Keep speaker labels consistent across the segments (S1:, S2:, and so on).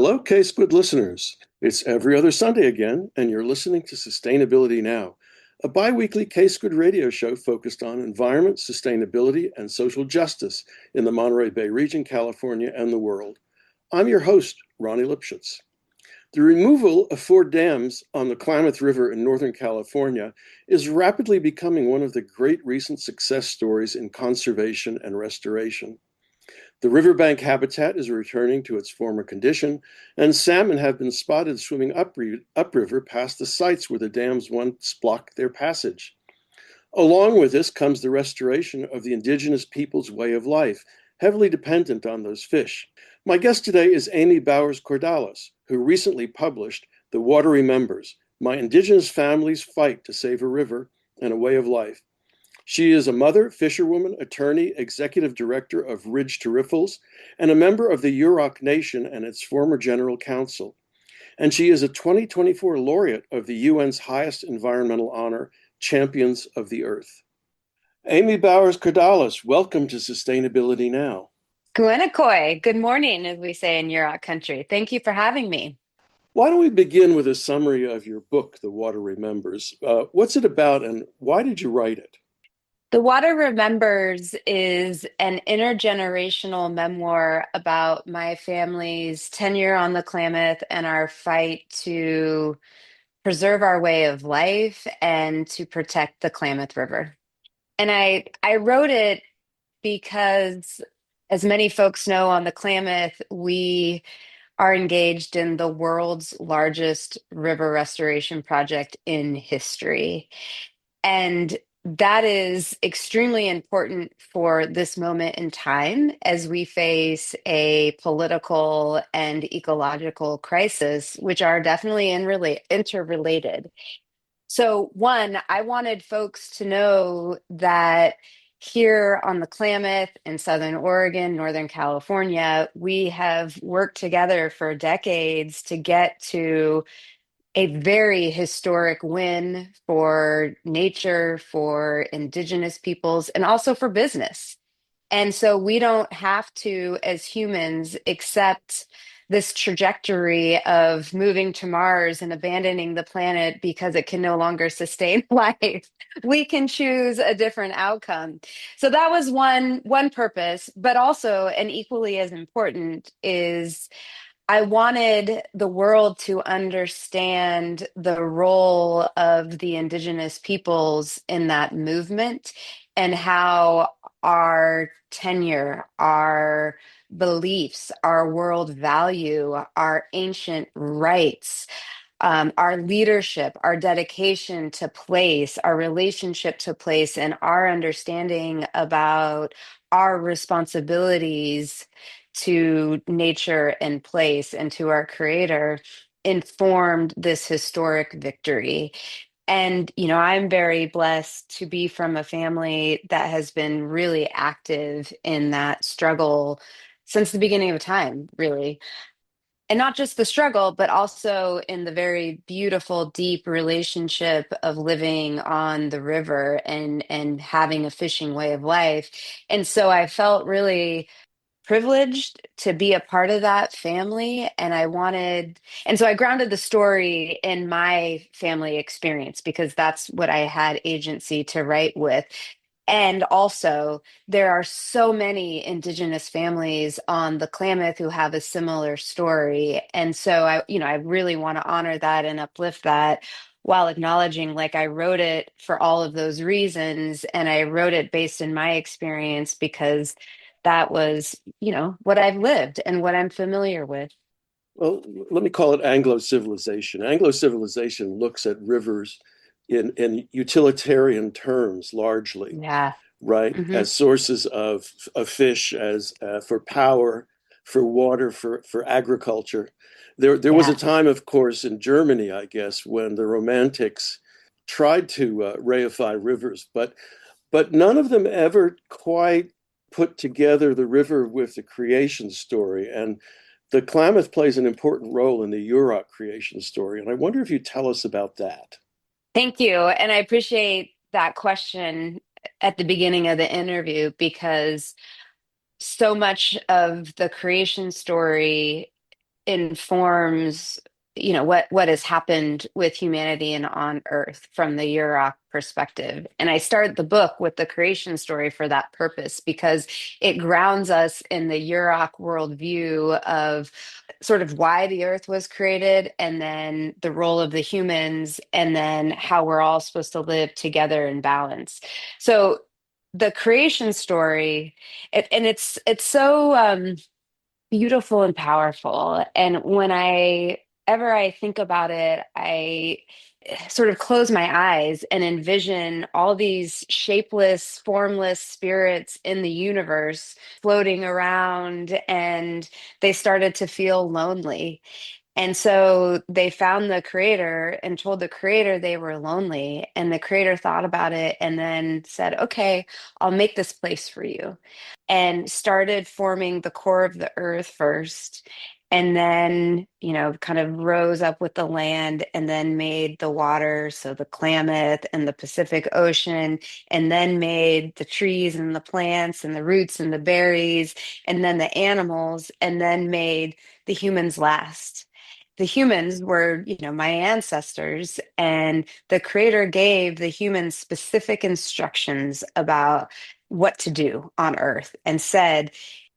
S1: Hello, K-Squid listeners. It's every other Sunday again, and you're listening to Sustainability Now, a bi-weekly K-Squid radio show focused on environment, sustainability, and social justice in the Monterey Bay region, California, and the world. I'm your host, Ronnie Lipschutz. The removal of four dams on the Klamath River in Northern California is rapidly becoming one of the great recent success stories in conservation and restoration. The riverbank habitat is returning to its former condition, and salmon have been spotted swimming upriver past the sites where the dams once blocked their passage. Along with this comes the restoration of the indigenous people's way of life, heavily dependent on those fish. My guest today is Amy Bowers Cordalis, who recently published The Water Remembers: My Indigenous Family's Fight to Save a River and a Way of Life. She is a mother, fisherwoman, attorney, executive director of Ridge to Riffles, and a member of the Yurok Nation and its former general counsel. And she is a 2024 laureate of the UN's highest environmental honor, Champions of the Earth. Amy Bowers Cordalis, welcome to Sustainability Now.
S2: Gwinnett, good morning, as we say in Yurok country. Thank you for having me.
S1: Why don't we begin with a summary of your book, The Water Remembers? What's it about and why did you write it?
S2: The Water Remembers is an intergenerational memoir about my family's tenure on the Klamath and our fight to preserve our way of life and to protect the Klamath River. And I wrote it because, as many folks know, on the Klamath, we are engaged in the world's largest river restoration project in history. And that is extremely important for this moment in time as we face a political and ecological crisis, which are definitely interrelated. So, one, I wanted folks to know that here on the Klamath in Southern Oregon, Northern California, we have worked together for decades to get to a very historic win for nature, for Indigenous peoples, and also for business. And so we don't have to, as humans, accept this trajectory of moving to Mars and abandoning the planet because it can no longer sustain life. We can choose a different outcome. So that was one purpose, but also, and equally as important, is I wanted the world to understand the role of the Indigenous peoples in that movement and how our tenure, our beliefs, our world value, our ancient rights, our leadership, our dedication to place, our relationship to place, and our understanding about our responsibilities to nature and place and to our creator informed this historic victory. And, I'm very blessed to be from a family that has been really active in that struggle since the beginning of time, really. And not just the struggle, but also in the very beautiful, deep relationship of living on the river and having a fishing way of life. And so I felt really privileged to be a part of that family. And so I grounded the story in my family experience because that's what I had agency to write with. And also, there are so many Indigenous families on the Klamath who have a similar story. And so I really want to honor that and uplift that while acknowledging, like, I wrote it for all of those reasons. And I wrote it based in my experience because that was, what I've lived and what I'm familiar with.
S1: Well, let me call it Anglo civilization. Anglo civilization looks at rivers in utilitarian terms largely,
S2: Yeah.
S1: right?
S2: Hmm.
S1: As sources of fish, as for power, for water, for agriculture. There was a
S2: Yeah.
S1: time, of course, in Germany, I guess, when the Romantics tried to reify rivers, but none of them ever quite put together the river with the creation story. And the Klamath plays an important role in the Yurok creation story. And I wonder if you tell us about that.
S2: Thank you. And I appreciate that question at the beginning of the interview because so much of the creation story informs, what has happened with humanity and on Earth from the Yurok perspective. And I start the book with the creation story for that purpose because it grounds us in the Yurok worldview of sort of why the Earth was created, and then the role of the humans, and then how we're all supposed to live together in balance. So the creation story, and it's so beautiful and powerful. And when I ever I think about it, I sort of close my eyes and envision all these shapeless, formless spirits in the universe floating around, and they started to feel lonely. And so they found the creator and told the creator they were lonely. And the creator thought about it and then said, okay, I'll make this place for you. And started forming the core of the earth first. And then, kind of rose up with the land and then made the water. So the Klamath and the Pacific Ocean, and then made the trees and the plants and the roots and the berries, and then the animals, and then made the humans last. The humans were, my ancestors, and the creator gave the humans specific instructions about what to do on earth and said,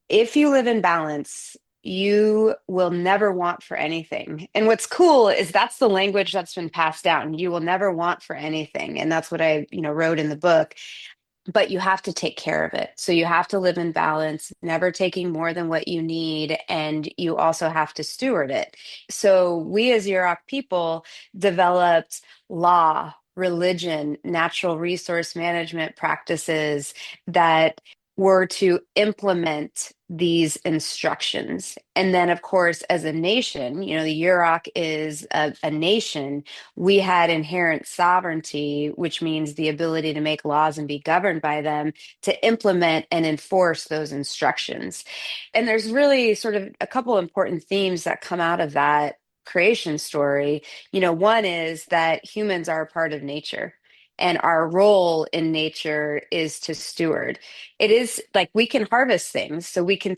S2: if you live in balance, you will never want for anything. And what's cool is that's the language that's been passed down. You will never want for anything. And that's what I, wrote in the book, but you have to take care of it. So you have to live in balance, never taking more than what you need. And you also have to steward it. So we as Yurok people developed law, religion, natural resource management practices that were to implement these instructions. And then, of course, as a nation, the Yurok is a nation. We had inherent sovereignty, which means the ability to make laws and be governed by them, to implement and enforce those instructions. And there's really sort of a couple important themes that come out of that creation story. One is that humans are a part of nature. And our role in nature is to steward. It is like we can harvest things. So we can,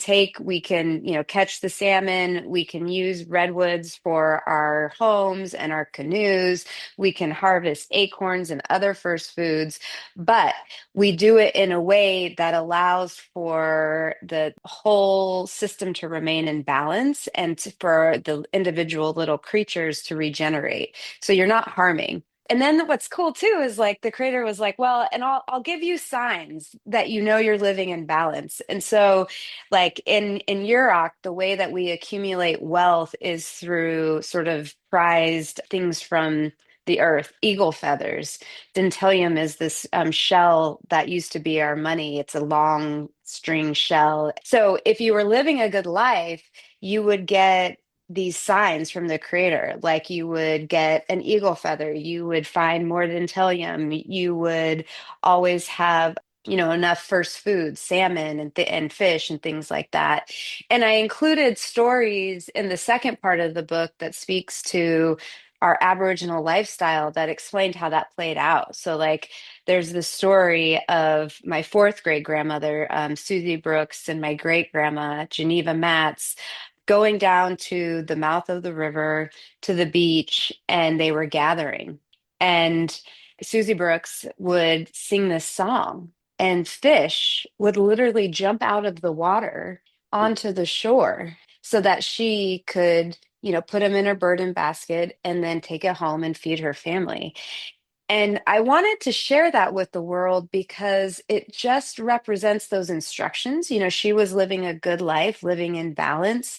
S2: catch the salmon. We can use redwoods for our homes and our canoes. We can harvest acorns and other first foods, but we do it in a way that allows for the whole system to remain in balance and for the individual little creatures to regenerate. So you're not harming. And then what's cool too is like the creator was like, well, and I'll give you signs that you're living in balance. And so like in Yurok, the way that we accumulate wealth is through sort of prized things from the earth, eagle feathers. Dentalium is this shell that used to be our money. It's a long string shell. So if you were living a good life, you would get these signs from the creator. Like you would get an eagle feather, you would find more dentalium, you would always have, enough first food, salmon and fish and things like that. And I included stories in the second part of the book that speaks to our Aboriginal lifestyle that explained how that played out. So, like, there's the story of my fourth great grandmother, Susie Brooks, and my great grandma, Geneva Matz, going down to the mouth of the river to the beach, and they were gathering. And Susie Brooks would sing this song, and fish would literally jump out of the water onto the shore so that she could, put them in her burden basket and then take it home and feed her family. And I wanted to share that with the world because it just represents those instructions. She was living a good life, living in balance.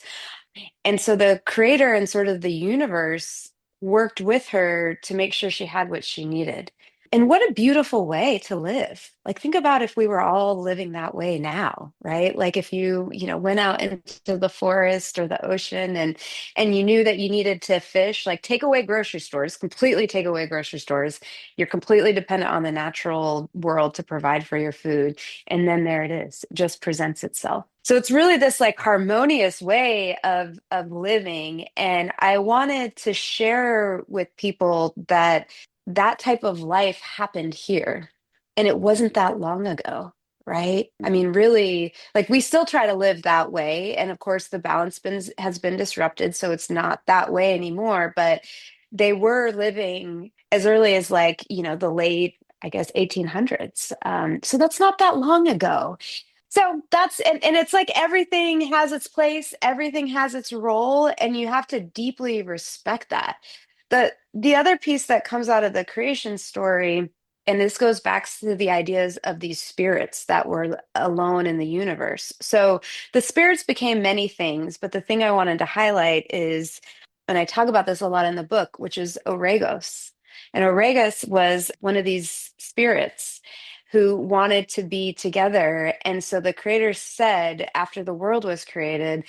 S2: And so the creator and sort of the universe worked with her to make sure she had what she needed. And what a beautiful way to live. Like, think about if we were all living that way now, right? Like if you, went out into the forest or the ocean and you knew that you needed to fish, like take away grocery stores, completely take away grocery stores. You're completely dependent on the natural world to provide for your food. And then there it is, it just presents itself. So it's really this like harmonious way of living. And I wanted to share with people that that type of life happened here. And it wasn't that long ago. right? I
S1: Mhm.
S2: mean, really, like we still try to live that way. And of course, the has been disrupted, so it's not that way anymore. But they were living as early as like, the late, I guess, 1800s. So that's not that long ago. So and it's like everything has its place, everything has its role, and you have to deeply respect that. The other piece that comes out of the creation story, and this goes back to the ideas of these spirits that were alone in the universe. So the spirits became many things, but the thing I wanted to highlight is, and I talk about this a lot in the book, which is Oregos. And Oregus was one of these spirits who wanted to be together. And so the creator said, after the world was created,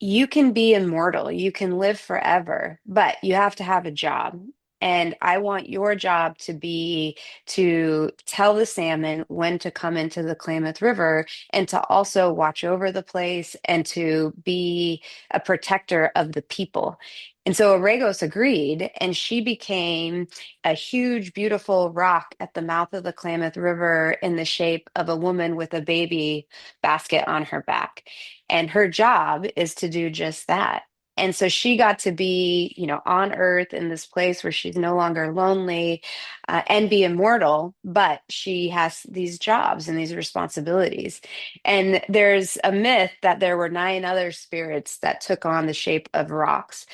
S2: you can be immortal, you can live forever, but you have to have a job. And I want your job to be to tell the salmon when to come into the Klamath River and to also watch over the place and to be a protector of the people. And so Oregos agreed, and she became a huge, beautiful rock at the mouth of the Klamath River in the shape of a woman with a baby basket on her back. And her job is to do just that. And so she got to be, on Earth in this place where she's no longer lonely, and be immortal, but she has these jobs and these responsibilities. And there's a myth that there were nine other spirits that took on the shape of rocks.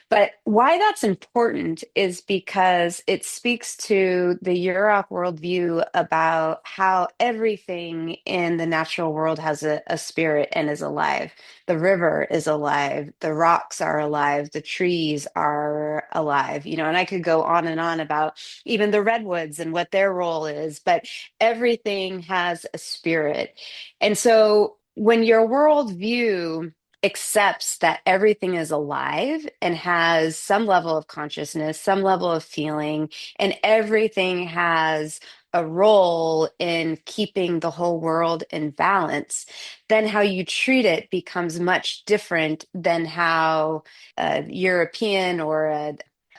S2: But why that's important is because it speaks to the Yurok worldview about how everything in the natural world has a spirit and is alive. The river is alive, the rocks are alive, the trees are alive, and I could go on and on about even the redwoods and what their role is, but everything has a spirit. And so when your worldview accepts that everything is alive and has some level of consciousness, some level of feeling, and everything has a role in keeping the whole world in balance, then how you treat it becomes much different than how a European or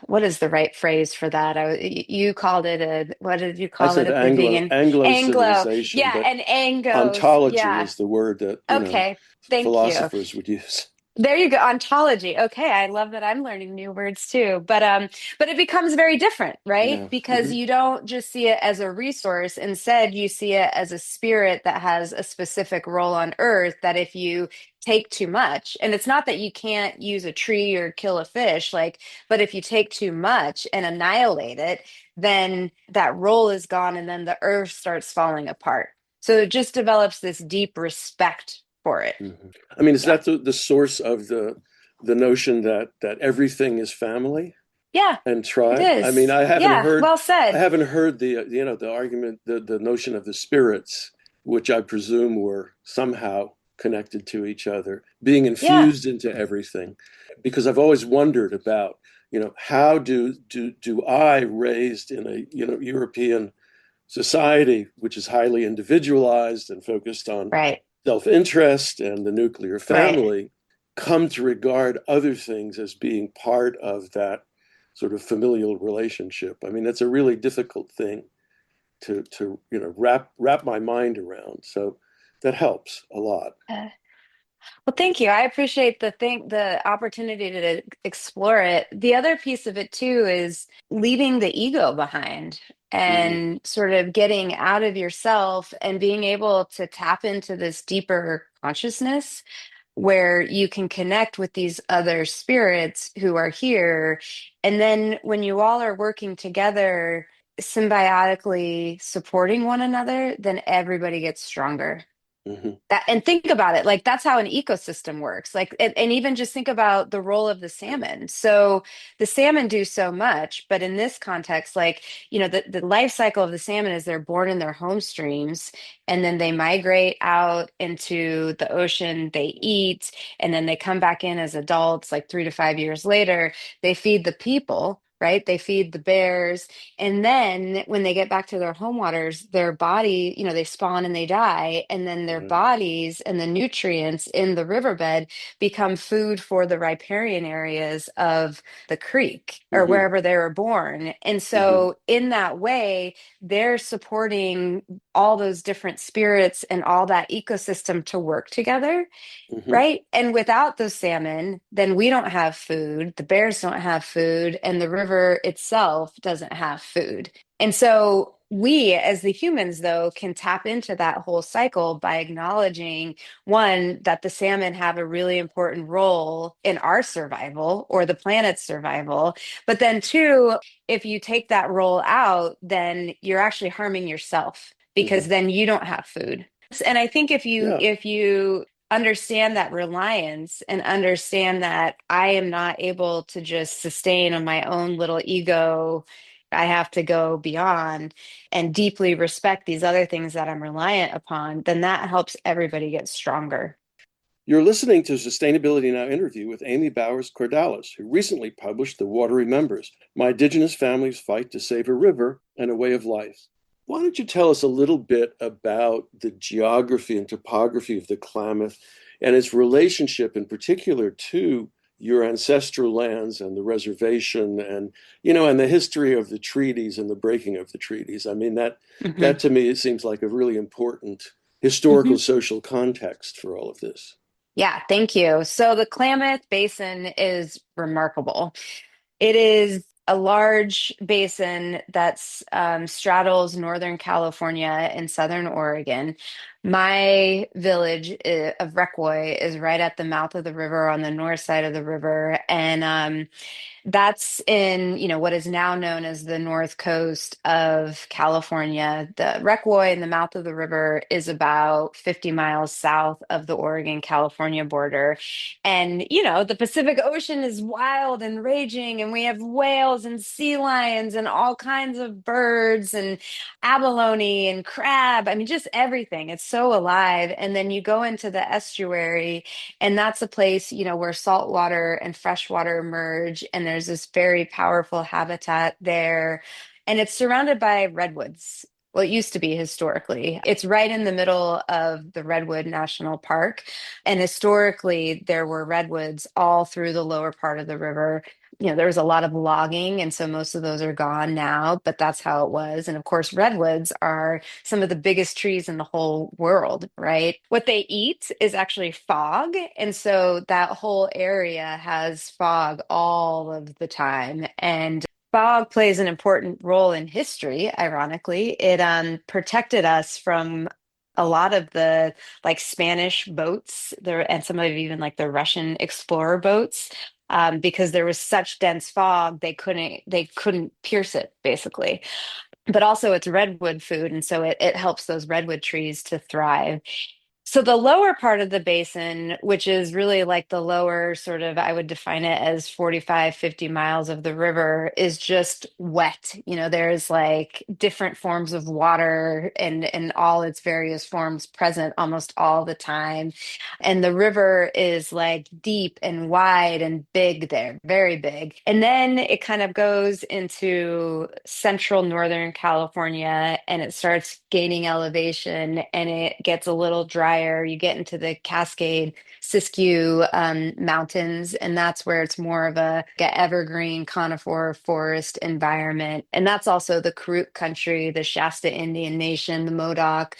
S2: what is the right phrase for that? You called it what did you
S1: I
S2: call it
S1: said
S2: at the beginning?
S1: Anglo
S2: Anglo.
S1: civilization,
S2: Yeah,
S1: but
S2: and Angos.
S1: ontology
S2: Yeah.
S1: is the word that,
S2: Okay. Thank you.
S1: philosophers would use.
S2: There you go. Ontology. Okay, I love that I'm learning new words too. But it becomes very different, right?
S1: Yeah.
S2: Because
S1: Hmm.
S2: you don't just see it as a resource. Instead, you see it as a spirit that has a specific role on Earth that if you take too much, and it's not that you can't use a tree or kill a fish, like, but if you take too much and annihilate it, then that role is gone and then the Earth starts falling apart. So it just develops this deep respect for it.
S1: Hmm. I mean, is
S2: Yeah.
S1: that the source of the notion that everything is family
S2: Yeah,
S1: and
S2: it
S1: tribe? I mean,
S2: is. Yeah, well
S1: I
S2: said.
S1: haven't heard the argument, the notion of the spirits, which I presume were somehow connected to each other, being
S2: Yeah,
S1: infused into everything, because I've always wondered about, how do I, raised in a, European society, which is highly individualized and focused on
S2: right,
S1: self-interest and the nuclear
S2: right.
S1: family, come to regard other things as being part of that sort of familial relationship. I mean, that's a really difficult thing to wrap my mind around. So that helps a lot.
S2: Uh, well, thank you. I appreciate the opportunity to explore it. The other piece of it too is leaving the ego behind
S1: Hmm.
S2: and sort of getting out of yourself and being able to tap into this deeper consciousness where you can connect with these other spirits who are here. And then when you all are working together, symbiotically supporting one another, then everybody gets stronger.
S1: Hmm.
S2: And think about it, like that's how an ecosystem works. Like, and even just think about the role of the salmon. So the salmon do so much, but in this context, like, the life cycle of the salmon is they're born in their home streams and then they migrate out into the ocean, they eat, and then they come back in as adults, like 3 to 5 years later, they feed the people. right? They feed the bears. And then when they get back to their home waters, their body, they spawn and they die. And then their
S1: Right.
S2: bodies and the nutrients in the riverbed become food for the riparian areas of the creek or
S1: Hmm.
S2: wherever they were born. And
S1: Hmm.
S2: so, in that way, they're supporting all those different spirits and all that ecosystem to work together.
S1: Hmm.
S2: Right. And without the salmon, then we don't have food, the bears don't have food, and the river itself doesn't have food. And so we, as the humans, though, can tap into that whole cycle by acknowledging one, that the salmon have a really important role in our survival or the planet's survival. But then, two, if you take that role out, then you're actually harming yourself because
S1: Hmm.
S2: then you don't have food. And I think
S1: Yeah.
S2: if you understand that reliance and understand that I am not able to just sustain on my own little ego. I have to go beyond and deeply respect these other things that I'm reliant upon, then that helps everybody get stronger.
S1: You're listening to Sustainability Now interview with Amy Bowers Cordalis, who recently published The Water Remembers: My Indigenous Family's Fight to Save a River and a Way of Life. Why don't you tell us a little bit about the geography and topography of the Klamath and its relationship in particular to your ancestral lands and the reservation and and the history of the treaties and the breaking of the treaties. I mean that
S2: Hmm.
S1: to me it seems like a really important
S2: Hmm.
S1: historical social context for all of this.
S2: Yeah, thank you. So the Klamath Basin is remarkable. It is a large basin that's straddles Northern California and Southern Oregon. My village of Reckwoy is right at the mouth of the river on the north side of the river. And that's in, what is now known as the north coast of California. The Reckwoy in the mouth of the river is about 50 miles south of the Oregon-California border. And, the Pacific Ocean is wild and raging, and we have whales and sea lions and all kinds of birds and abalone and crab. I mean, just everything. It's so alive. And then you go into the estuary, and that's a place, where saltwater and freshwater merge. And there's this very powerful habitat there. And it's surrounded by redwoods. Well, it used to be historically. It's right in the middle of the Redwood National Park. And historically, there were redwoods all through the lower part of the river. There was a lot of logging, and so most of those are gone now, but that's how it was. And of course, redwoods are some of the biggest trees in the whole world, right? What they eat is actually fog. And so that whole area has fog all of the time. And fog plays an important role in history, ironically. It protected us from a lot of the like Spanish boats there and some of even like the Russian explorer boats because there was such dense fog they couldn't pierce it basically. But also it's redwood food, and so it helps those redwood trees to thrive. So the lower part of the basin, which is really like the lower sort of, I would define it as 45, 50 miles of the river, is just wet. There's like different forms of water and all its various forms present almost all the time. And the river is like deep and wide and big there, very big. And then it kind of goes into central Northern California and it starts gaining elevation and it gets a little drier. You get into the Cascade Siskiyou Mountains, and that's where it's more of a evergreen conifer forest environment. And that's also the Karuk country, the Shasta Indian Nation, the Modoc.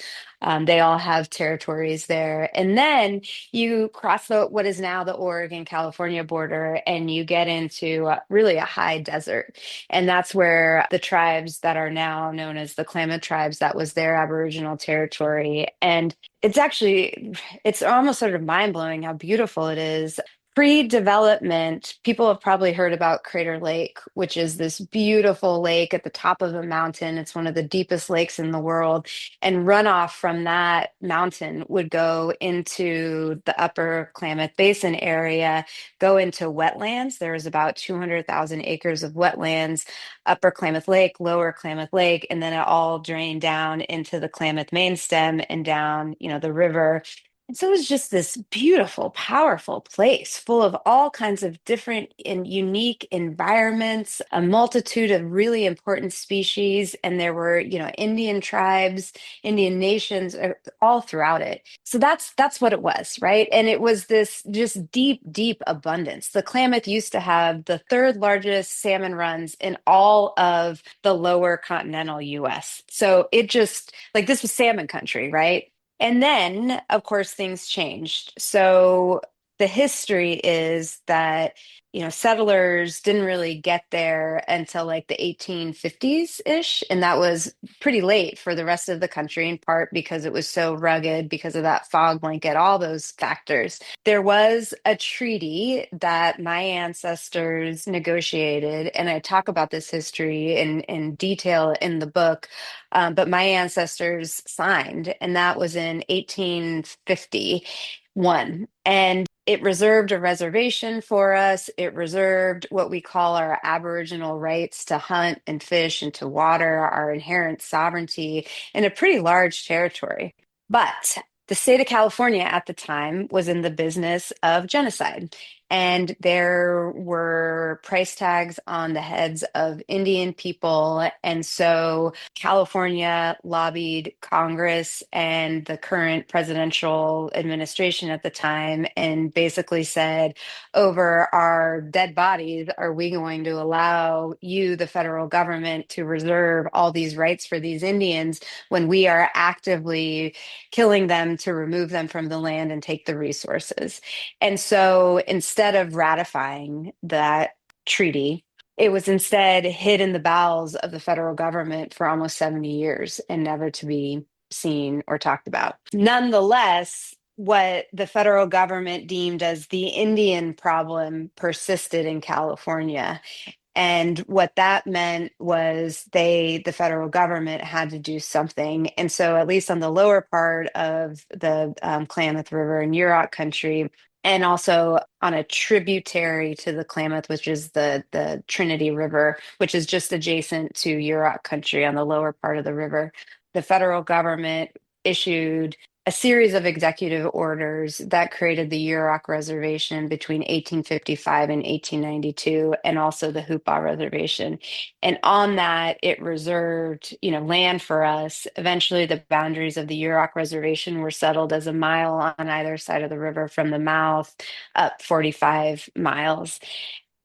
S2: They all have territories there. And then you cross what is now the Oregon California border and you get into really a high desert. And that's where the tribes that are now known as the Klamath tribes, that was their Aboriginal territory. And it's almost sort of mind blowing how beautiful it is. Pre-development, people have probably heard about Crater Lake, which is this beautiful lake at the top of a mountain. It's one of the deepest lakes in the world. And runoff from that mountain would go into the upper Klamath Basin area, go into wetlands. There's about 200,000 acres of wetlands, upper Klamath Lake, lower Klamath Lake, and then it all drained down into the Klamath main stem and down, the river. So it was just this beautiful, powerful place full of all kinds of different and unique environments, a multitude of really important species. And there were, Indian tribes, Indian nations all throughout it. So that's what it was, right? And it was this just deep, deep abundance. The Klamath used to have the third largest salmon runs in all of the lower continental US. So it just like this was salmon country, right? And then, of course, things changed. So the history is that, settlers didn't really get there until like the 1850s-ish. And that was pretty late for the rest of the country, in part because it was so rugged, because of that fog blanket, all those factors. There was a treaty that my ancestors negotiated, and I talk about this history in detail in the book, but my ancestors signed, and that was in 1851. And it reserved a reservation for us. It reserved what we call our Aboriginal rights to hunt and fish and to water, our inherent sovereignty in a pretty large territory. But the state of California at the time was in the business of genocide. And there were price tags on the heads of Indian people. And so California lobbied Congress and the current presidential administration at the time and basically said, over our dead bodies, are we going to allow you, the federal government, to reserve all these rights for these Indians when we are actively killing them to remove them from the land and take the resources? And so instead of ratifying that treaty, it was instead hid in the bowels of the federal government for almost 70 years and never to be seen or talked about. Nonetheless, what the federal government deemed as the Indian problem persisted in California. And what that meant was the federal government had to do something. And so, at least on the lower part of the Klamath River in Yurok country, and also on a tributary to the Klamath, which is the Trinity River, which is just adjacent to Yurok country on the lower part of the river, the federal government issued a series of executive orders that created the Yurok Reservation between 1855 and 1892, and also the Hupa Reservation. And on that, it reserved, land for us. Eventually, the boundaries of the Yurok Reservation were settled as a mile on either side of the river from the mouth up 45 miles.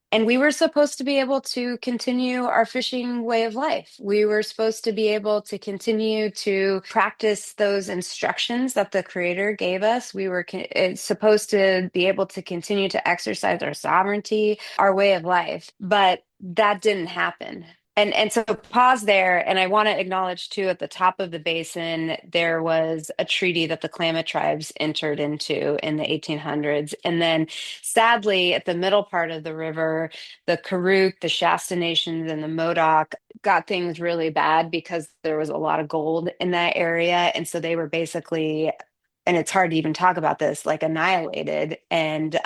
S2: And we were supposed to be able to continue our fishing way of life. We were supposed to be able to continue to practice those instructions that the Creator gave us. We were supposed to be able to continue to exercise our sovereignty, our way of life. But that didn't happen. And so pause there, and I want to acknowledge too, at the top of the basin, there was a treaty that the Klamath tribes entered into in the 1800s. And then sadly, at the middle part of the river, the Karuk, the Shasta Nations, and the Modoc got things really bad because there was a lot of gold in that area. And so they were basically, and it's hard to even talk about this, like annihilated. And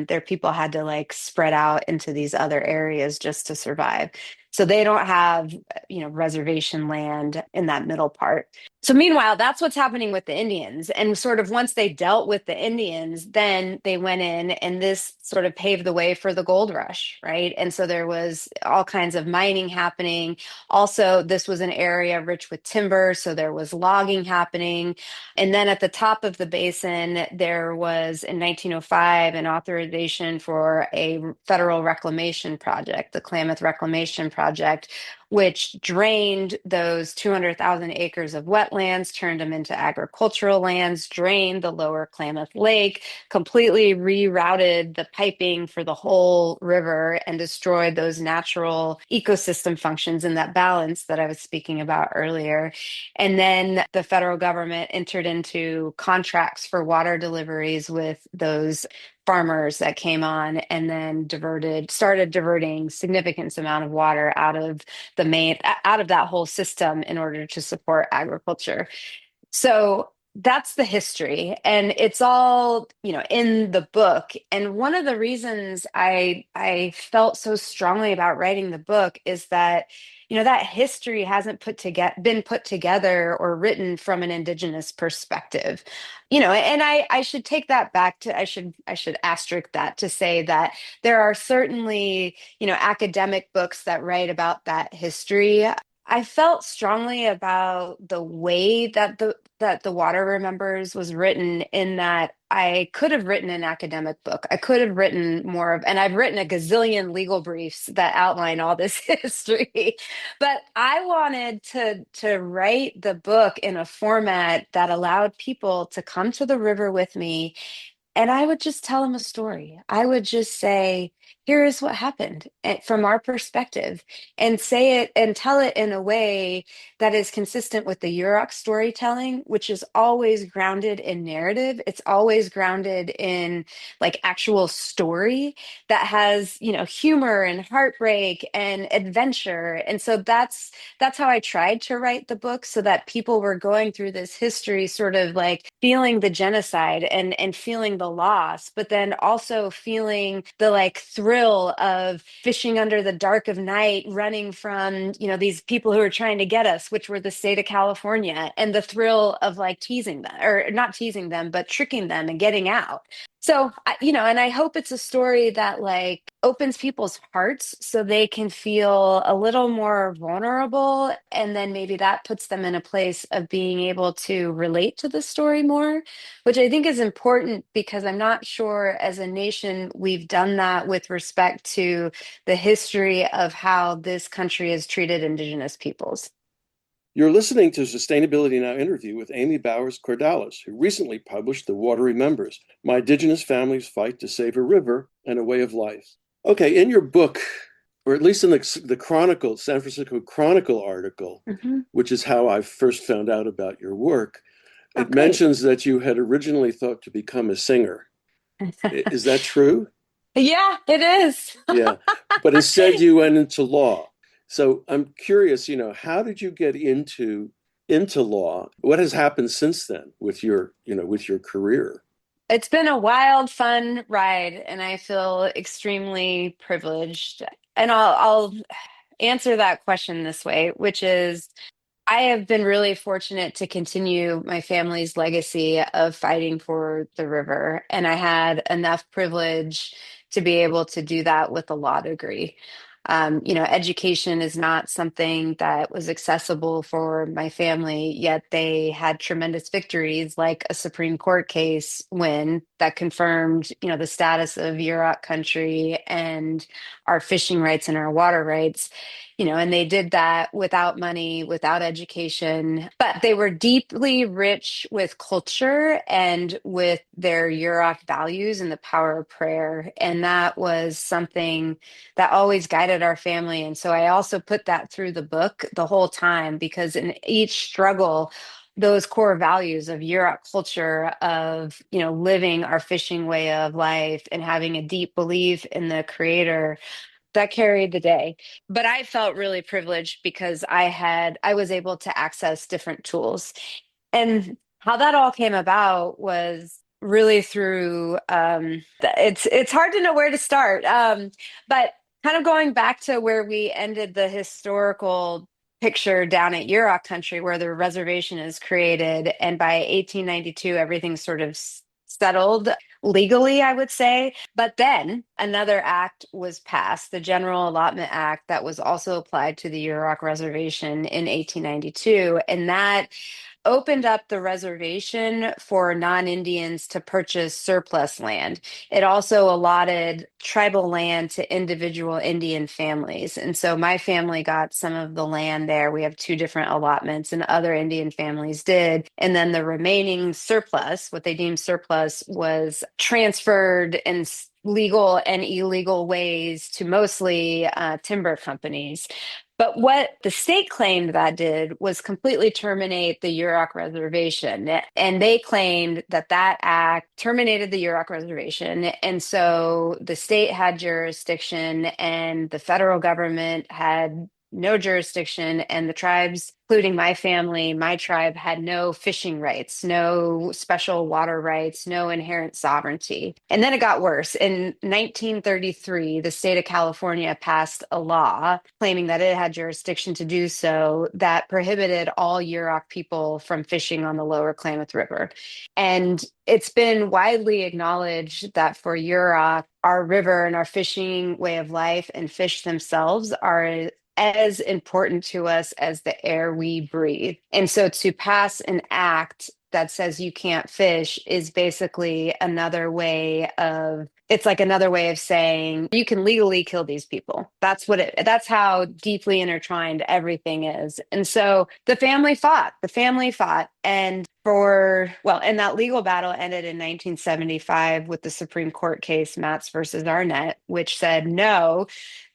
S2: their people had to like spread out into these other areas just to survive. So they don't have, reservation land in that middle part. So meanwhile, that's what's happening with the Indians. And sort of once they dealt with the Indians, then they went in, and this sort of paved the way for the gold rush, right? And so there was all kinds of mining happening. Also, this was an area rich with timber, so there was logging happening. And then at the top of the basin, there was in 1905 an authorization for a federal reclamation project, the Klamath Reclamation Project, which drained those 200,000 acres of wetlands, turned them into agricultural lands, drained the lower Klamath Lake, completely rerouted the piping for the whole river, and destroyed those natural ecosystem functions in that balance that I was speaking about earlier. And then the federal government entered into contracts for water deliveries with those farmers that came on, and then started diverting significant amount of water out of that whole system in order to support agriculture. So that's the history, and it's all, in the book. And one of the reasons I felt so strongly about writing the book is that, that history hasn't been put together or written from an Indigenous perspective. And I should take that back to, I should asterisk that to say that there are certainly, academic books that write about that history. I felt strongly about the way that the Water Remembers was written, in that I could have written an academic book. I could have written more of, and I've written a gazillion legal briefs that outline all this history. But I wanted to write the book in a format that allowed people to come to the river with me, and I would just tell them a story. I would just say, here is what happened from our perspective, and say it and tell it in a way that is consistent with the Yurok storytelling, which is always grounded in narrative. It's always grounded in like actual story that has, humor and heartbreak and adventure. And so that's how I tried to write the book, so that people were going through this history sort of like feeling the genocide and feeling the loss, but then also feeling the like thrill of fishing under the dark of night, running from, these people who are trying to get us, which were the state of California, and the thrill of like teasing them, or not teasing them, but tricking them and getting out. So, and I hope it's a story that like opens people's hearts so they can feel a little more vulnerable. And then maybe that puts them in a place of being able to relate to the story more, which I think is important, because I'm not sure as a nation we've done that with respect to the history of how this country has treated Indigenous peoples.
S1: You're listening to Sustainability Now interview with Amy Bowers Cordalis, who recently published The Water Remembers: My Indigenous Family's Fight to Save a River and a Way of Life. Okay, in your book, or at least in the Chronicle, San Francisco Chronicle article,
S2: Mhm.
S1: which is how I first found out about your work,
S2: Oh,
S1: it
S2: great.
S1: mentions that you had originally thought to become a singer. Is that true?
S2: Yeah, it is.
S1: Yeah. But instead you went into law. So I'm curious, how did you get into law? What has happened since then with your career?
S2: It's been a wild, fun ride, and I feel extremely privileged. And I'll answer that question this way, which is, I have been really fortunate to continue my family's legacy of fighting for the river. And I had enough privilege to be able to do that with a law degree. Education is not something that was accessible for my family, yet they had tremendous victories, like a Supreme Court case win that confirmed, the status of Yurok country and our fishing rights and our water rights. And they did that without money, without education, but they were deeply rich with culture and with their Yurok values and the power of prayer. And that was something that always guided our family. And so I also put that through the book the whole time, because in each struggle, those core values of Yurok culture, of, living our fishing way of life and having a deep belief in the creator, that carried the day. But I felt really privileged because I was able to access different tools. And how that all came about was really through, it's hard to know where to start. But kind of going back to where we ended the historical picture down at Yurok country, where the reservation is created, and by 1892 everything's sort of settled legally, I would say. But then another act was passed, the General Allotment Act, that was also applied to the Yurok Reservation in 1892. And that opened up the reservation for non-Indians to purchase surplus land. It also allotted tribal land to individual Indian families. And so my family got some of the land there. We have two different allotments, and other Indian families did. And then the remaining surplus, what they deemed surplus, was transferred in legal and illegal ways to mostly timber companies. But what the state claimed that did was completely terminate the Yurok Reservation. And they claimed that that act terminated the Yurok Reservation. And so the state had jurisdiction, and the federal government had no jurisdiction, and the tribes, including my family, my tribe had no fishing rights, no special water rights, no inherent sovereignty. And then it got worse. In 1933, the state of California passed a law claiming that it had jurisdiction to do so that prohibited all Yurok people from fishing on the lower Klamath River. And it's been widely acknowledged that for Yurok, our river and our fishing way of life and fish themselves are as important to us as the air we breathe. And so to pass an act that says you can't fish is basically another way of it's like another way of saying you can legally kill these people. That's how deeply intertwined everything is. And so the family fought and that legal battle ended in 1975 with the Supreme Court case Matz versus Arnett, which said no,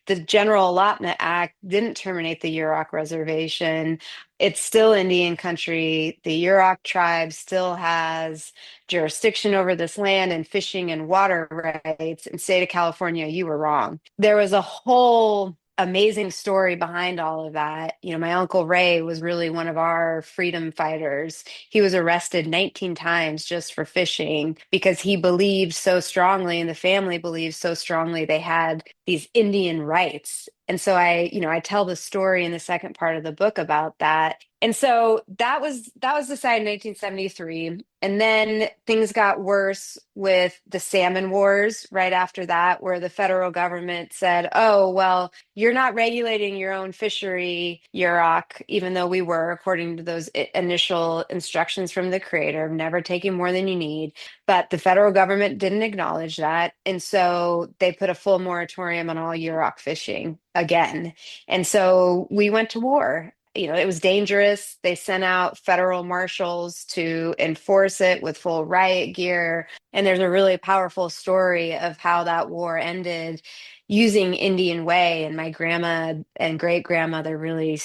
S2: the General Allotment Act didn't terminate the Yurok reservation. It's still Indian country. The Yurok tribe still has jurisdiction over this land and fishing and water rights. And state of California, you were wrong. There was a whole amazing story behind all of that. You know, my uncle Ray was really one of our freedom fighters. He was arrested 19 times just for fishing because he believed so strongly and the family believed so strongly they had these Indian rights. And so I tell the story in the second part of the book about that. And so that was decided in 1973. And then things got worse with the salmon wars right after that, where the federal government said, oh, well, you're not regulating your own fishery, Yurok, even though we were, according to those initial instructions from the creator, of never taking more than you need. But the federal government didn't acknowledge that. And so they put a full moratorium on all Yurok fishing again. And so we went to war. You know, it was dangerous. They sent out federal marshals to enforce it with full riot gear. And there's a really powerful story of how that war ended using Indian Way. And my grandma and great grandmother really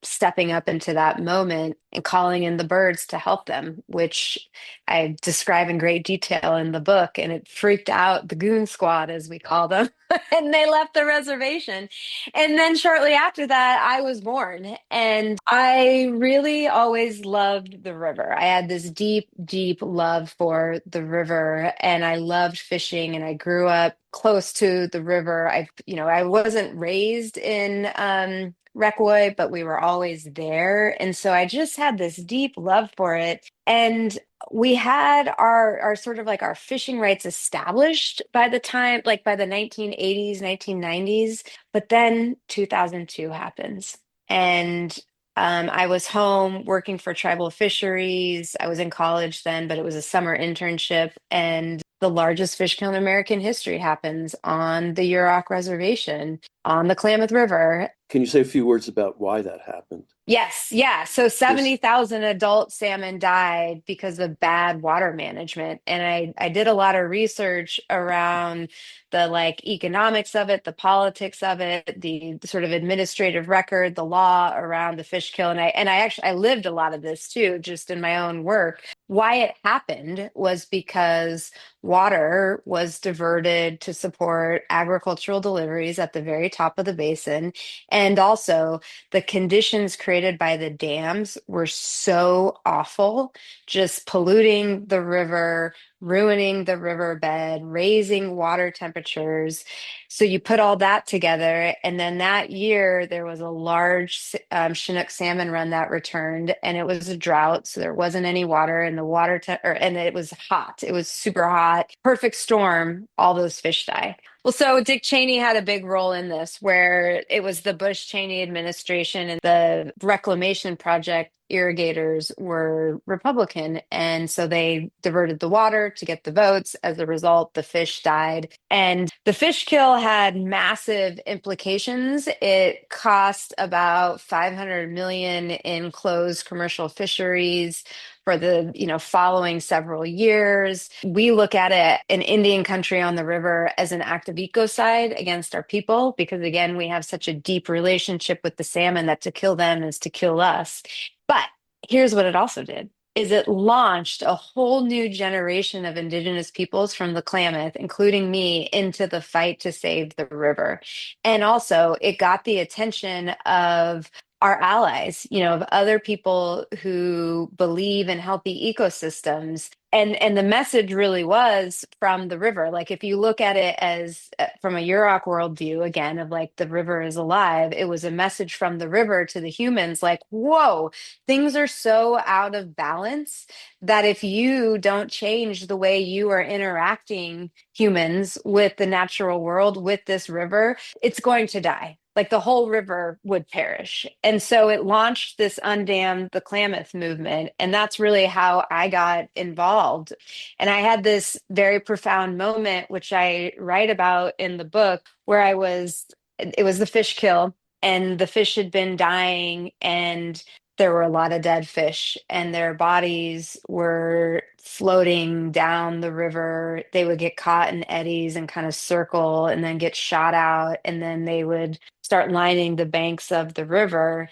S2: stepping up into that moment and calling in the birds to help them, which I describe in great detail in the book. And it freaked out the goon squad, as we call them, and they left the reservation. And then shortly after that, I was born. And I really always loved the river. I had this deep, deep love for the river, and I loved fishing, and I grew up close to the river. I wasn't raised in Reckwoy, but we were always there. And so I just had this deep love for it. And we had our sort of like our fishing rights established by the time, like by the 1980s, 1990s. But then 2002 happens. And I was home working for tribal fisheries. I was in college then, but it was a summer internship. And the largest fish kill in American history happens on the Yurok Reservation on the Klamath River.
S1: Can you say a few words about why that happened?
S2: Yes, yeah. So
S1: Just
S2: 70,000 adult salmon died because of bad water management. And I did a lot of research around the like economics of it, the politics of it, the sort of administrative record, the law around the fish kill. And I lived a lot of this too, just in my own work. Why it happened was because water was diverted to support agricultural deliveries at the very top of the basin. And also the conditions created by the dams were so awful, just polluting the river, ruining the riverbed, raising water temperatures. So you put all that together, and then that year there was a large Chinook salmon run that returned, and it was a drought, so there wasn't any water, and and it was hot. It was super hot, perfect storm. All those fish die. Well, so Dick Cheney had a big role in this, where it was the Bush Cheney administration and the reclamation project irrigators were Republican. And so they diverted the water to get the votes. As a result, the fish died. And the fish kill had massive implications. It cost about 500 million in closed commercial fisheries for the following several years. We look at it, an Indian country on the river, as an act of ecocide against our people, because again, we have such a deep relationship with the salmon that to kill them is to kill us. But here's what it also did. is it launched a whole new generation of Indigenous peoples from the Klamath, including me, into the fight to save the river. And also, it got the attention of our allies, of other people who believe in healthy ecosystems. And the message really was from the river. Like if you look at it as from a Yurok worldview, again, of like the river is alive, it was a message from the river to the humans, like, whoa, things are so out of balance that if you don't change the way you are interacting humans with the natural world, with this river, it's going to die. Like the whole river would perish. And so it launched this Undam the Klamath movement. And that's really how I got involved. And I had this very profound moment, which I write about in the book, where it was the fish kill, and the fish had been dying, and there were a lot of dead fish, and their bodies were floating down the river. They would get caught in eddies and kind of circle and then get shot out. And then they would start lining the banks of the river.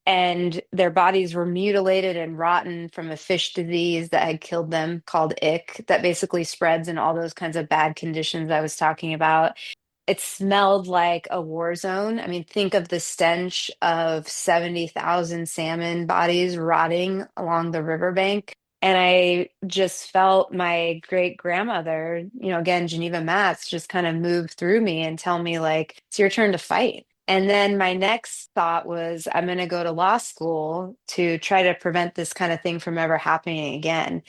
S2: And their bodies were mutilated and rotten from a fish disease that had killed them called ick, that basically spreads in all those kinds of bad conditions I was talking about. It smelled like a war zone. I mean, think of the stench of 70,000 salmon bodies rotting along the riverbank. And I just felt my great grandmother, again, Geneva Matz, just kind of move through me and tell me, like, it's your turn to fight. And then my next thought was, I'm going to go to law school to try to prevent this kind of thing from ever happening again.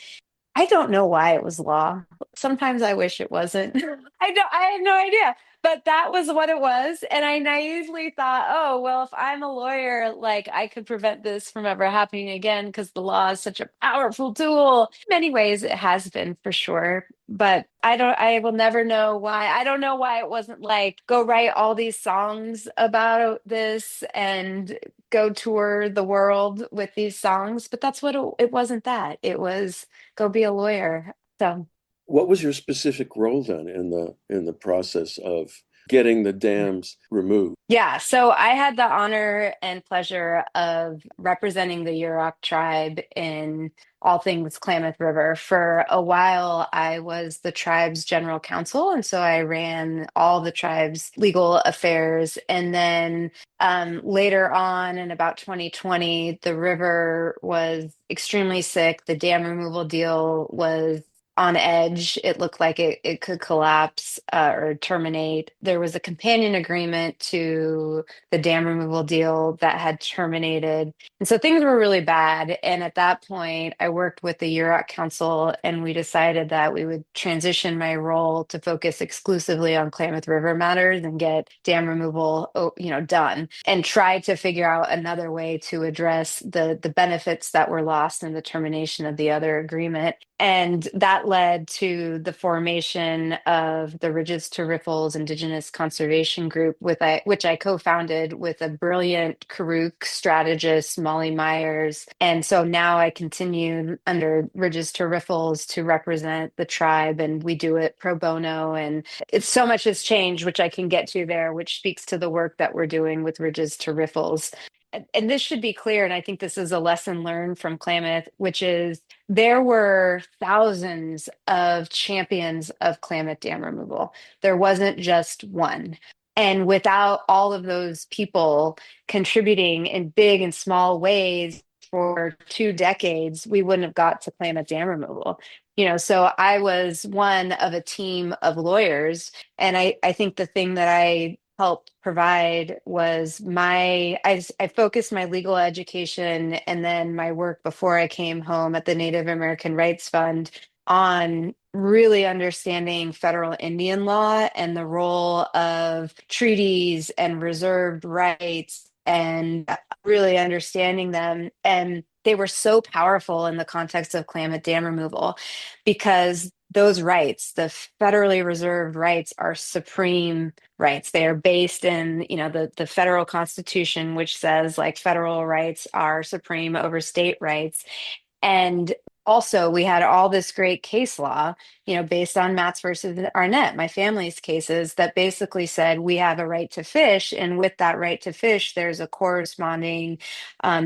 S2: I don't know why it was law. Sometimes I wish it wasn't. I have no idea. But that was what it was. And I naively thought, oh, well, if I'm a lawyer, like I could prevent this from ever happening again because the law is such a powerful tool. In many ways, it has been for sure. But I will never know why. I don't know why it wasn't like, go write all these songs about this and go tour the world with these songs. But that's what it wasn't that. It was go be a lawyer. So,
S1: What was your specific role then in the process of getting the dams removed?
S2: yeah, so I had the honor and pleasure of representing the Yurok tribe in all things Klamath River. For a while, I was the tribe's general counsel, and so I ran all the tribe's legal affairs. And then later on, in about 2020, the river was extremely sick. The dam removal deal was on edge. It looked like it could collapse or terminate. There was a companion agreement to the dam removal deal that had terminated. And so things were really bad. And at that point, I worked with the UROC Council, and we decided that we would transition my role to focus exclusively on Klamath River matters and get dam removal, done, and try to figure out another way to address the benefits that were lost in the termination of the other agreement. And that led to the formation of the Ridges to Riffles Indigenous Conservation Group, which I co-founded with a brilliant Karuk strategist, Molly Myers. And so now I continue under Ridges to Riffles to represent the tribe, and we do it pro bono. And it's so much has changed, which I can get to there, which speaks to the work that we're doing with Ridges to Riffles. And this should be clear, and I think this is a lesson learned from Klamath, which is there were thousands of champions of Klamath dam removal. There wasn't just one. And without all of those people contributing in big and small ways for 2 decades, we wouldn't have got to Klamath dam removal. So I was one of a team of lawyers. And I think the thing that I helped provide was I focused my legal education and then my work before I came home at the Native American Rights Fund on really understanding federal Indian law and the role of treaties and reserved rights, and really understanding them. And they were so powerful in the context of Klamath dam removal because those rights, the federally reserved rights, are supreme rights. They are based in, the federal constitution, which says like federal rights are supreme over state rights. And also we had all this great case law, based on Matts versus Arnett, my family's cases, that basically said we have a right to fish, and with that right to fish, there's a corresponding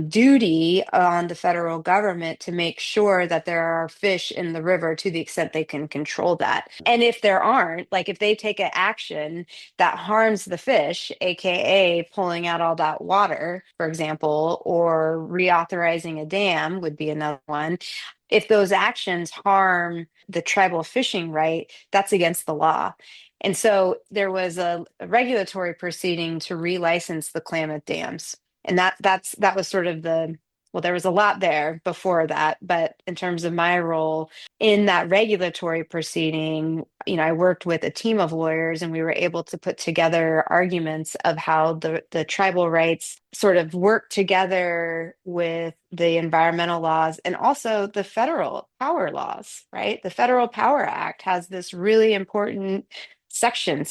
S2: duty on the federal government to make sure that there are fish in the river to the extent they can control that. And if there aren't, like if they take an action that harms the fish, aka pulling out all that water, for example, or reauthorizing a dam would be another one. If those actions harm the tribal fishing right, that's against the law. And so there was a regulatory proceeding to relicense the Klamath dams. And that was sort of there was a lot there before that, but in terms of my role in that regulatory proceeding, I worked with a team of lawyers and we were able to put together arguments of how the tribal rights sort of work together with the environmental laws and also the federal power laws, right? The Federal Power Act has this really important section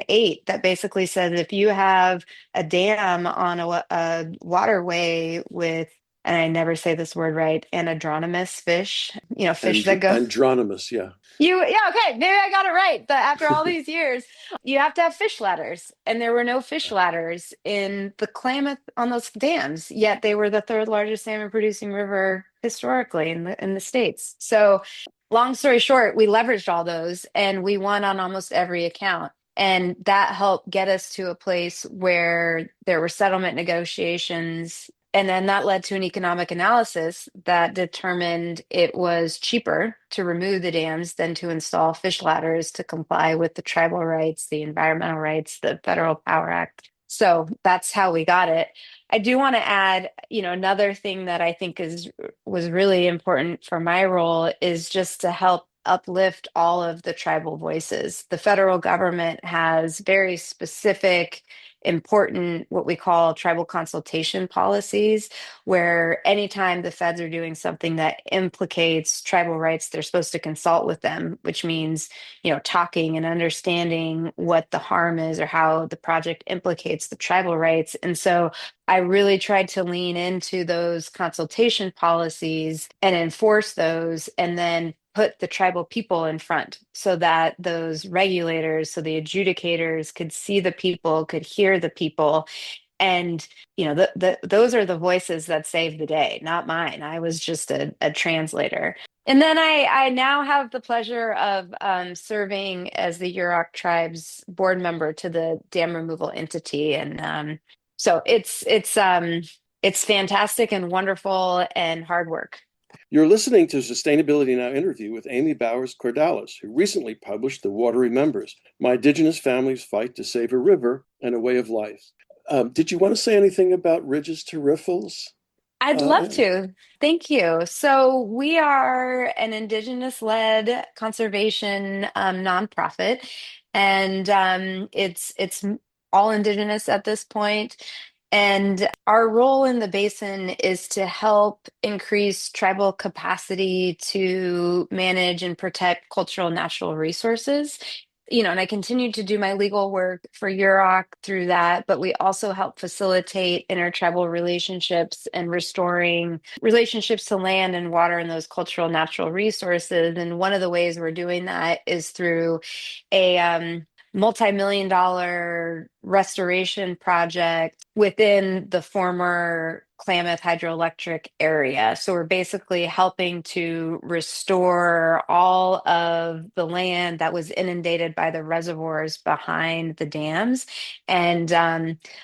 S2: 8, that basically says if you have a dam on a waterway with, and I never say this word right, anadromous fish, fish that go.
S1: Andronymus, yeah.
S2: Yeah, okay, maybe I got it right. But after all these years, you have to have fish ladders, and there were no fish ladders in the Klamath on those dams. Yet they were the third largest salmon producing river historically in the states. So, long story short, we leveraged all those, and we won on almost every account. And that helped get us to a place where there were settlement negotiations. And then that led to an economic analysis that determined it was cheaper to remove the dams than to install fish ladders to comply with the tribal rights, the environmental rights, the Federal Power Act. So that's how we got it. I do want to add, another thing that I think was really important for my role is just to help uplift all of the tribal voices. The federal government has very specific, important, what we call tribal consultation policies, where anytime the feds are doing something that implicates tribal rights, they're supposed to consult with them, which means, talking and understanding what the harm is or how the project implicates the tribal rights. And so I really tried to lean into those consultation policies and enforce those, and then put the tribal people in front so that those regulators, so the adjudicators could see the people, could hear the people. And, those are the voices that save the day, not mine. I was just a translator. And then I now have the pleasure of serving as the Yurok tribe's board member to the dam removal entity. And so it's fantastic and wonderful and hard work.
S1: You're listening to Sustainability Now interview with Amy Bowers Cordalis, who recently published The Water Remembers, My Indigenous Family's Fight to Save a River and a Way of Life. Did you want to say anything about Ridges to Riffles?
S2: I'd love to. Thank you. So we are an Indigenous-led conservation nonprofit, and it's all Indigenous at this point. And our role in the basin is to help increase tribal capacity to manage and protect cultural natural resources. And I continue to do my legal work for UROC through that, but we also help facilitate intertribal relationships and restoring relationships to land and water and those cultural natural resources. And one of the ways we're doing that is through a multi-million-dollar restoration project within the former Klamath hydroelectric area. So we're basically helping to restore all of the land that was inundated by the reservoirs behind the dams. And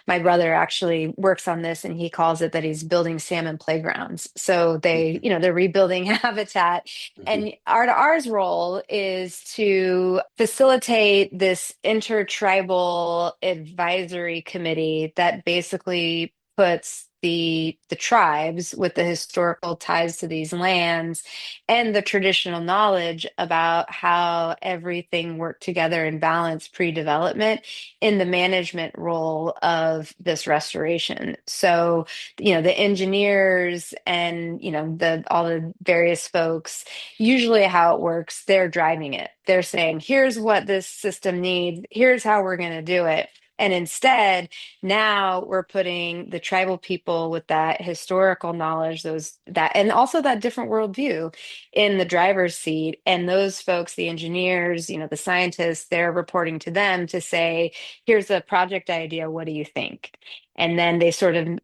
S2: my brother actually works on this, and he calls it that he's building salmon playgrounds. So they're rebuilding habitat. And ours role is to facilitate this intertribal advisory committee that basically puts the tribes with the historical ties to these lands and the traditional knowledge about how everything worked together in balance pre-development in the management role of this restoration. So, the engineers and, the all the various folks, usually how it works, they're driving it. They're saying, here's what this system needs, here's how we're going to do it. And instead, now we're putting the tribal people with that historical knowledge, those that, and also that different worldview in the driver's seat. And those folks, the engineers, the scientists, they're reporting to them to say, here's a project idea. What do you think? And then they sort of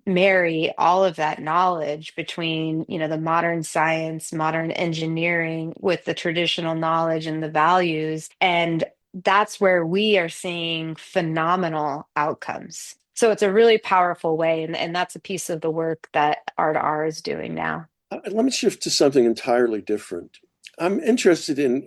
S2: marry all of that knowledge between, the modern science, modern engineering with the traditional knowledge and the values. And that's where we are seeing phenomenal outcomes. So it's a really powerful way. And that's a piece of the work that R2R is doing now.
S1: Let me shift to something entirely different. I'm interested in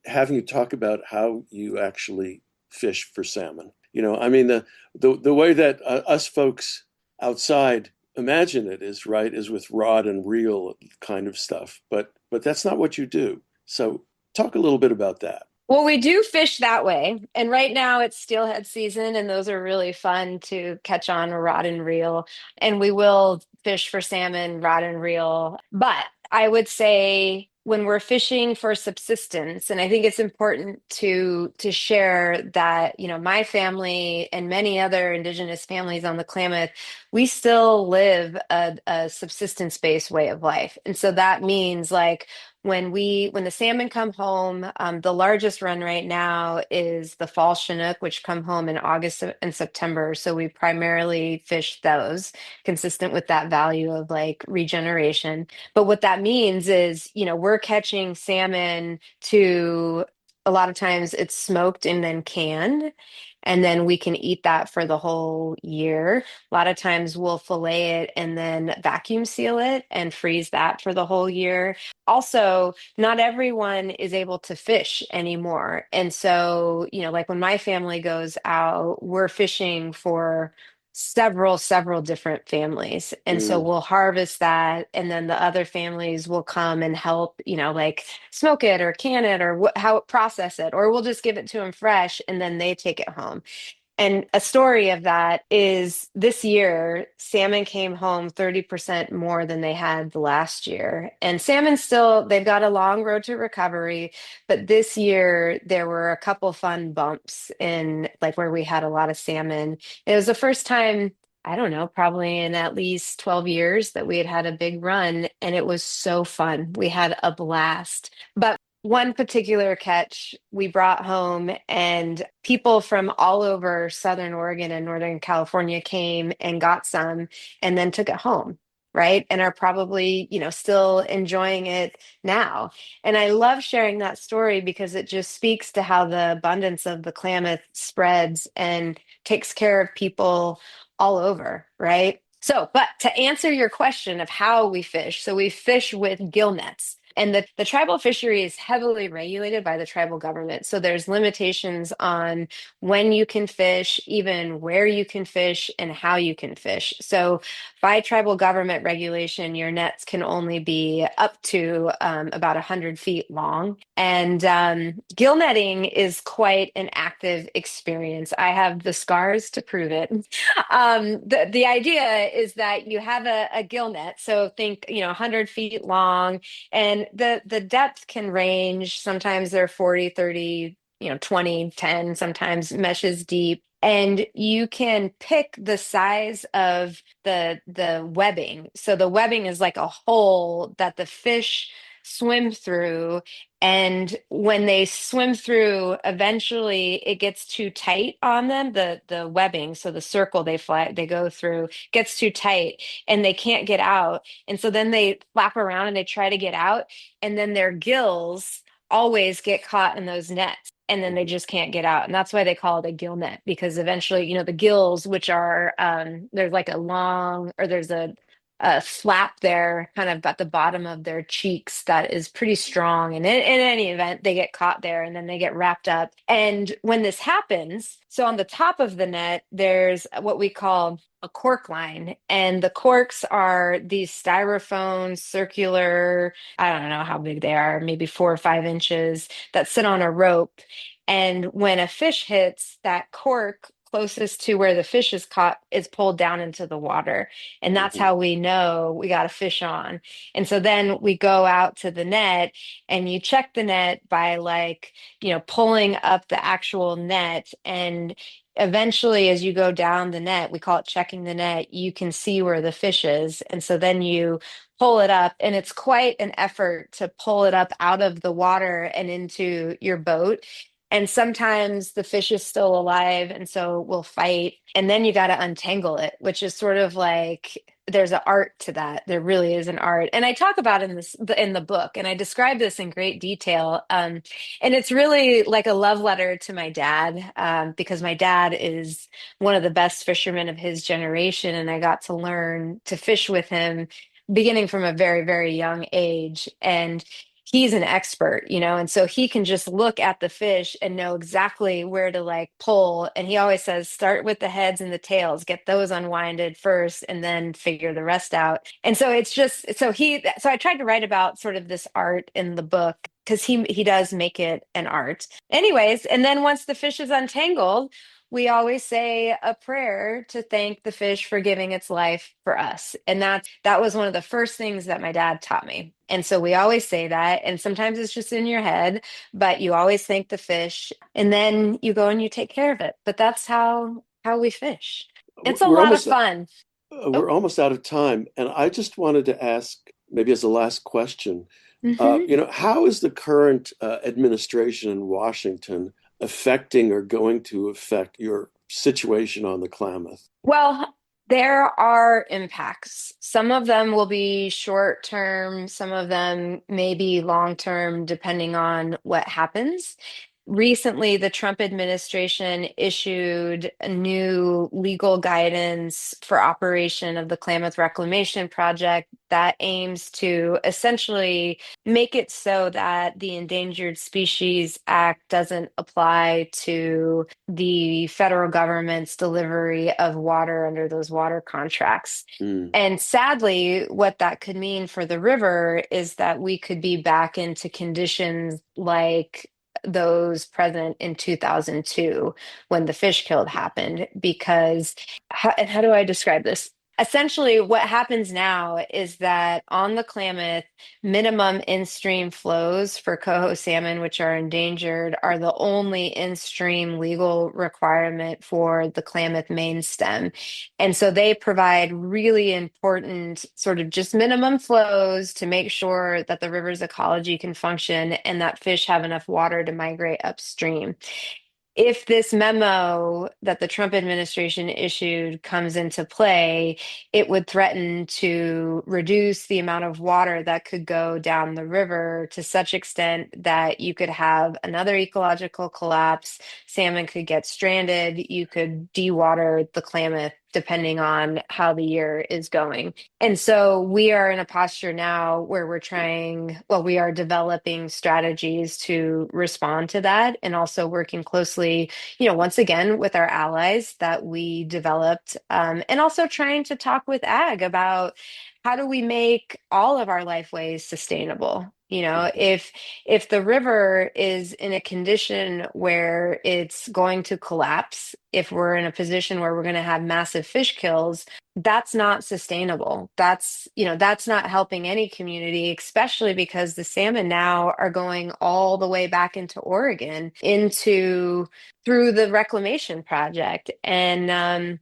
S1: having you talk about how you actually fish for salmon. I mean, the way that us folks outside imagine it is with rod and reel kind of stuff, but that's not what you do. So talk a little bit about that.
S2: Well, we do fish that way. And right now it's steelhead season, and those are really fun to catch on a rod and reel. And we will fish for salmon, rod and reel. But I would say when we're fishing for subsistence, and I think it's important to share that, my family and many other Indigenous families on the Klamath, we still live a subsistence-based way of life. And so that means like when the salmon come home, the largest run right now is the fall Chinook, which come home in August and September. So we primarily fish those, consistent with that value of like regeneration. But what that means is, we're catching salmon to a lot of times it's smoked and then canned. And then we can eat that for the whole year. A lot of times we'll fillet it and then vacuum seal it and freeze that for the whole year. Also, not everyone is able to fish anymore. And so, like when my family goes out, we're fishing for several different families. And so
S1: Mm.
S2: we'll harvest that, and then the other families will come and help, like smoke it or can it or how process it, or we'll just give it to them fresh and then they take it home. And a story of that is this year, salmon came home 30% more than they had the last year. And salmon still, they've got a long road to recovery. But this year, there were a couple fun bumps in like where we had a lot of salmon. It was the first time, I don't know, probably in at least 12 years that we had had a big run. And it was so fun. We had a blast. But one particular catch we brought home, and people from all over Southern Oregon and Northern California came and got some and then took it home, right? And are probably, still enjoying it now. And I love sharing that story because it just speaks to how the abundance of the Klamath spreads and takes care of people all over, right? So, but to answer your question of how we fish, so we fish with gill nets. And the tribal fishery is heavily regulated by the tribal government. So there's limitations on when you can fish, even where you can fish, and how you can fish. So by tribal government regulation, your nets can only be up to about 100 feet long. And gill netting is quite an active experience. I have the scars to prove it. The idea is that you have a gill net. So think, 100 feet long, and the depth can range. Sometimes they're 40, 30, 20, 10, sometimes meshes deep. And you can pick the size of the webbing. So the webbing is like a hole that the fish swim through. And when they swim through, eventually it gets too tight on them, the webbing. So the circle they go through gets too tight and they can't get out. And so then they flap around and they try to get out, and then their gills always get caught in those nets. And then they just can't get out. And that's why they call it a gill net, because eventually, the gills, which are, there's like a long, or there's a flap there kind of at the bottom of their cheeks that is pretty strong. And in any event, they get caught there and then they get wrapped up. And when this happens, so on the top of the net, there's what we call a cork line. And the corks are these styrofoam circular, I don't know how big they are, maybe 4 or 5 inches, that sit on a rope. And when a fish hits, that cork closest to where the fish is caught is pulled down into the water. And that's
S1: Hmm.
S2: how we know we got a fish on. And so then we go out to the net and you check the net by like, pulling up the actual net. And eventually, as you go down the net, we call it checking the net, you can see where the fish is. And so then you pull it up, and it's quite an effort to pull it up out of the water and into your boat. And sometimes the fish is still alive, and so we'll fight. And then you got to untangle it, which is sort of like there's an art to that. There really is an art, and I talk about in the book, and I describe this in great detail. And it's really like a love letter to my dad, because my dad is one of the best fishermen of his generation, and I got to learn to fish with him beginning from a very, very young age. And he's an expert, and so he can just look at the fish and know exactly where to like pull. And he always says, start with the heads and the tails, get those unwinded first, and then figure the rest out. And so it's just so I tried to write about sort of this art in the book because he does make it an art. Anyways, and then once the fish is untangled, we always say a prayer to thank the fish for giving its life for us. And that was one of the first things that my dad taught me. And so we always say that. And sometimes it's just in your head, but you always thank the fish and then you go and you take care of it. But that's how we fish. It's a
S1: We're
S2: lot of
S1: almost
S2: fun. Oh,
S1: we're almost out of time, and I just wanted to ask, maybe as a last question,
S2: hmm.
S1: how is the current administration in Washington affecting or going to affect your situation on the Klamath?
S2: Well, there are impacts. Some of them will be short term, some of them may be long term, depending on what happens. Recently, the Trump administration issued a new legal guidance for operation of the Klamath Reclamation Project that aims to essentially make it so that the Endangered Species Act doesn't apply to the federal government's delivery of water under those water contracts.
S1: Mm.
S2: And sadly, what that could mean for the river is that we could be back into conditions like those present in 2002 when the fish kill happened. Because, and how do I describe this? Essentially, what happens now is that on the Klamath, minimum in-stream flows for coho salmon, which are endangered, are the only in-stream legal requirement for the Klamath main stem. And so they provide really important sort of just minimum flows to make sure that the river's ecology can function and that fish have enough water to migrate upstream. If this memo that the Trump administration issued comes into play, it would threaten to reduce the amount of water that could go down the river to such extent that you could have another ecological collapse. Salmon could get stranded. You could dewater the Klamath depending on how the year is going. And so we are in a posture now where we are developing strategies to respond to that and also working closely, once again with our allies that we developed, and also trying to talk with ag about how do we make all of our lifeways sustainable.
S1: Mhm.
S2: If the river is in a condition where it's going to collapse, if we're in a position where we're going to have massive fish kills, that's not sustainable. That's not helping any community, especially because the salmon now are going all the way back into Oregon into through the reclamation project. And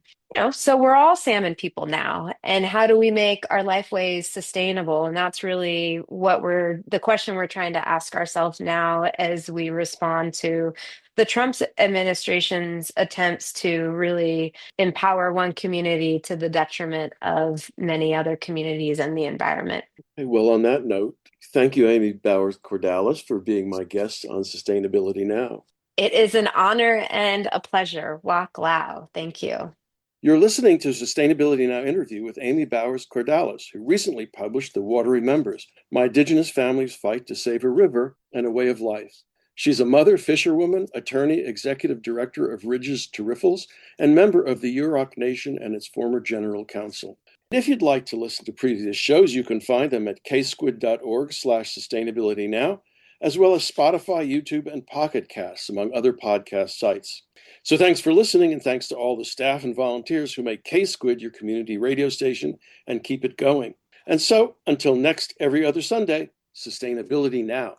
S2: so we're all salmon people now. And how do we make our lifeways sustainable? And that's really the question we're trying to ask ourselves now as we respond to the Trump administration's attempts to really empower one community to the detriment of many other communities and the environment.
S1: Well, on that note, thank you, Amy Bowers Cordalis, for being my guest on Sustainability Now.
S2: It is an honor and a pleasure. Walk Lao. Thank you.
S1: You're listening to Sustainability Now interview with Amy Bowers Cordalis, who recently published The Water Remembers: My Indigenous Family's Fight to Save a River and a Way of Life. She's a mother, fisherwoman, attorney, executive director of Ridges to Riffles, and member of the Yurok Nation and its former general counsel. If you'd like to listen to previous shows, you can find them at ksquid.org/sustainabilitynow, as well as Spotify, YouTube, and Pocket Casts, among other podcast sites. So thanks for listening, and thanks to all the staff and volunteers who make K-Squid your community radio station and keep it going. And so, until next every other Sunday, sustainability now.